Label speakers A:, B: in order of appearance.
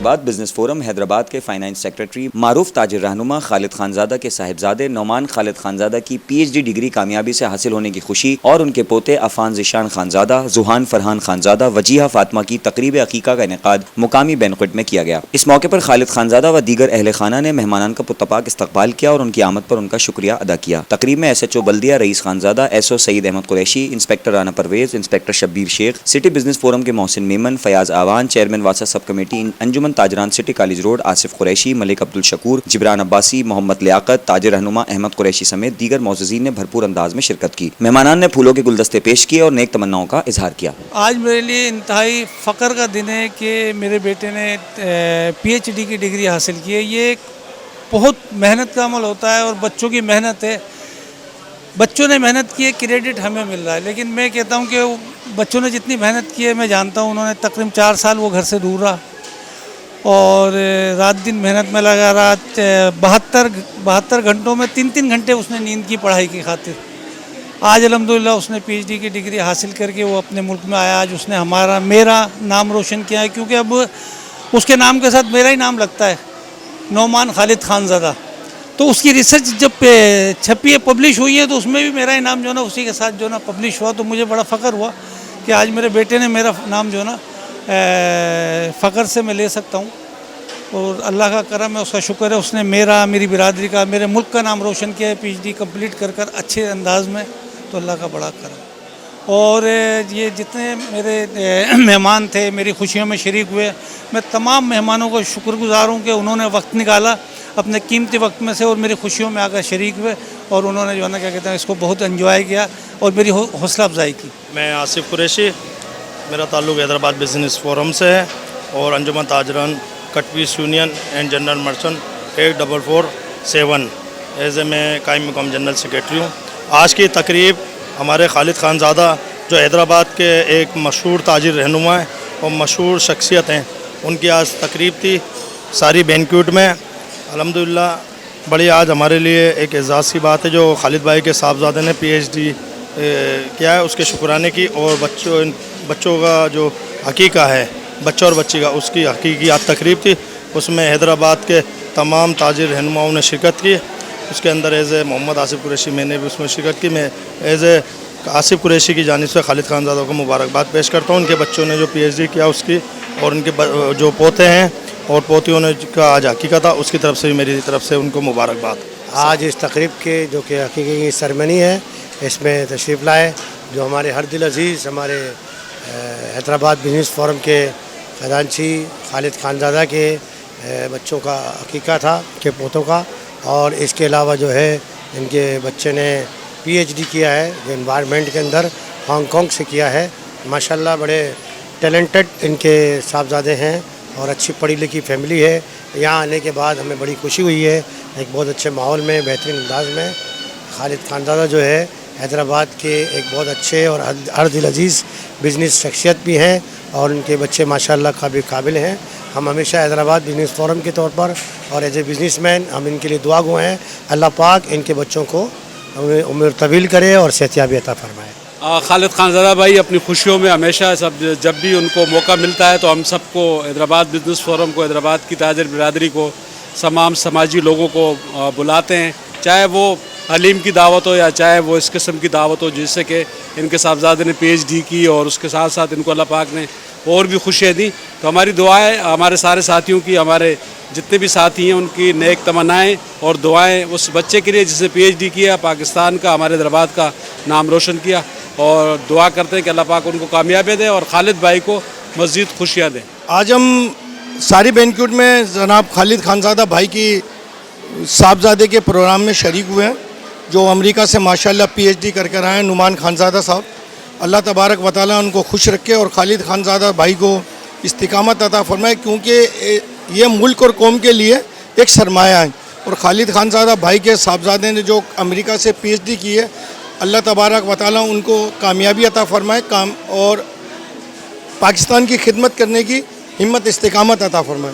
A: Hyderabad business forum Hyderabad के finance secretary मारूफ ताजिर रहनुमा खालिद खानजादा के साहिबजादे नौमान खालिद खानजादा की PhD डिग्री कामयाबी से हासिल होने की खुशी और उनके पोते अफान ज़िशान खानजादा, जुहान फरहान खानजादा, वजीहा फातिमा की तकरीब अकीका का इनेकाद मुकामी बैंक्वेट में किया गया। इस मौके पर खालिद खानजादा व दीगर अहले खाना ने मेहमानान का पुरतपाक इस्तकबाल किया और उनकी आमद पर उनका शुक्रिया अदा किया। तकरीब में SHO Baldia Raees Khanzada, SO Saeed Ahmed Qureshi, inspector Rana Parvez, inspector Shabbir Sheikh, city business forum के मोहसिन मेमन, फयाज आवान, चेयरमैन वासा sub committee Anjuman Tajran city college road, Asif Qureshi, Malik Abdul Shakoor, Jibran Abbasi, Mohammad Liaquat, ताजिर रहनुमा अहमद कुरैशी समेत दीगर मौजूदीन ने भरपूर अंदाज में शिरकत की। मेहमानान ने फूलों के गुलदस्ते पेश किए और नेक तमन्नाओं का इजहार किया।
B: आज मेरे लिए इंतहाई फ़ख्र का दिन है कि मेरे बेटे ने PhD की डिग्री हासिल की है। ये एक बहुत मेहनत का अमल होता है और बच्चों की मेहनत है। बच्चों ने मेहनत की है, क्रेडिट हमें मिल रहा है, लेकिन मैं कहता हूँ कि बच्चों ने जितनी मेहनत की है, मैं जानता हूँ उन्होंने तकरीबन 4 साल वो घर से दूर रहा और रात दिन मेहनत में लगा रहा। 72 घंटों में 3-3 घंटे उसने नींद की पढ़ाई की खातिर। आज अल्हम्दुलिल्लाह उसने PhD की डिग्री हासिल करके वो अपने मुल्क में आया। आज उसने मेरा नाम रोशन किया है, क्योंकि अब उसके नाम के साथ मेरा ही नाम लगता है, नौमान खालिद खानजादा। तो उसकी रिसर्च जब छपी है, पब्लिश हुई है, तो उसमें भी मेरा ही नाम जो ना उसी के साथ जो ना पब्लिश हुआ। तो मुझे बड़ा फ़ख्र हुआ कि आज मेरे बेटे ने मेरा नाम जो ना फ़ख्र से मैं ले सकता हूँ और अल्लाह का करम है, उसका शुक्र है। उसने मेरी बिरादरी का, मेरे मुल्क का नाम रोशन किया है PhD कंप्लीट कर अच्छे अंदाज में। तो अल्लाह का बड़ा करम। और ये जितने मेरे मेहमान थे, मेरी खुशियों में शरीक हुए, मैं तमाम मेहमानों को शुक्रगुज़ार हूँ कि उन्होंने वक्त निकाला अपने कीमती वक्त में से और मेरी खुशियों में आकर शरीक हुए और उन्होंने जो है ना क्या कहते हैं इसको बहुत एंजॉय किया और मेरी हौसला अफजाई की। मैं
C: आसिफ कुरैशी, मेरा ताल्लुक़ हैदराबाद बिजनेस फोरम से है और Anjuman Tajran cut piece union and general merchant 8447 as a मैं कायम मुकाम जनरल सेक्रेटरी हूँ। आज की तकरीब हमारे खालिद खानजादा जो हैदराबाद के एक मशहूर ताजिर रहनुमा हैं और मशहूर शख्सियत हैं, उनकी आज तकरीब थी सारी बैंक्वेट में। अल्हम्दुलिल्लाह बड़ी आज हमारे लिए एक एजाज़ की बात है जो खालिद भाई के साहबजादे ने PhD किया है, उसके शुक्राने की। और बच्चों का जो हकीका है, बच्चा और बच्ची का, उसकी हकीकी आज तकरीब थी। उसमें हैदराबाद के तमाम ताजिर रहनुमाओं ने शिरकत की। उसके अंदर एज़ ए मोहम्मद आसिफ कुरैशी मैंने भी उसमें शिरकत की। मैं एज़ ए आसिफ कुरैशी की जानिब से खालिद खानजादा को मुबारकबाद पेश करता हूँ। उनके बच्चों ने जो PhD किया उसकी, और उनके जो पोते हैं और पोतियों ने का आज हकीकत था, उसकी तरफ से भी मेरी तरफ से उनको मुबारकबाद।
D: आज इस तकरीब के जो कि हकीकी की सरमनी है, इसमें तशरीफ़ लाए जो हमारे हर दिल अज़ीज़ हमारे हैदराबाद बिजनेस फोरम के खजानची खालिद खानजादा के बच्चों का हकीका था, के पोतों का। और इसके अलावा जो है इनके बच्चे ने PhD किया है जो एनवायरनमेंट के अंदर हांगकांग से किया है। माशाल्लाह बड़े टैलेंटेड इनके साहबजादे हैं और अच्छी पढ़ी लिखी फैमिली है। यहाँ आने के बाद हमें बड़ी खुशी हुई है, एक बहुत अच्छे माहौल में, बेहतरीन अंदाज में। खालिद खानजादा जो है हैदराबाद के एक बहुत अच्छे और हर दिल अजीज़ बिज़नेस शख्सियत भी हैं और उनके बच्चे माशाल्लाह काबिल हैं। हम हमेशा हैदराबाद बिजनेस फोरम के तौर पर और एज ए बिज़नेसमैन हम इनके लिए दुआ गो हैं। अल्लाह पाक इनके बच्चों को उम्र तवील करे और सेहतियाबी अता फरमाए।
E: खालिद खानजादा भाई अपनी खुशियों में हमेशा जब भी उनको मौका मिलता है तो हम सबको, हैदराबाद बिजनेस फोरम को, हैदराबाद की ताजिर बिरादरी को, तमाम समाजी लोगों को बुलाते हैं, चाहे वो हलीम की दावत हो या चाहे वो इस किस्म की दावत हो, जिससे कि इनके साहबजादे ने PhD की और उसके साथ साथ इनको अल्लाह पाक ने और भी खुशियाँ दी। तो हमारी दुआएं हमारे सारे साथियों की, हमारे जितने भी साथी हैं उनकी नेक तमन्नाएं और दुआएं उस बच्चे के लिए जिसने PhD किया, पाकिस्तान का, हमारे हैदराबाद का नाम रोशन किया। और दुआ करते हैं कि अल्लाह पाक उनको कामयाबी दे और खालिद भाई को मज़ीद खुशियाँ दें।
C: आज हम सारी बैंक्वेट में जनाब खालिद खानजादा भाई की साहबजादे के प्रोग्राम में शरीक हुए हैं, जो अमेरिका से माशाल्लाह PhD कर कर आए हैं, नुमान खानजादा साहब। अल्लाह तबारक व तआला उनको खुश रखे और खालिद खानजादा भाई को इस्तिकामत अता फरमाए, क्योंकि ये मुल्क और कौम के लिए एक सरमाया है। और खालिद खानजादा भाई के साहबजादे ने जो अमेरिका से PhD की है, अल्लाह तबारक व तआला उनको कामयाबी अता फरमाए काम और पाकिस्तान की खिदमत करने की हिम्मत इस्तिकामत अता फरमाए।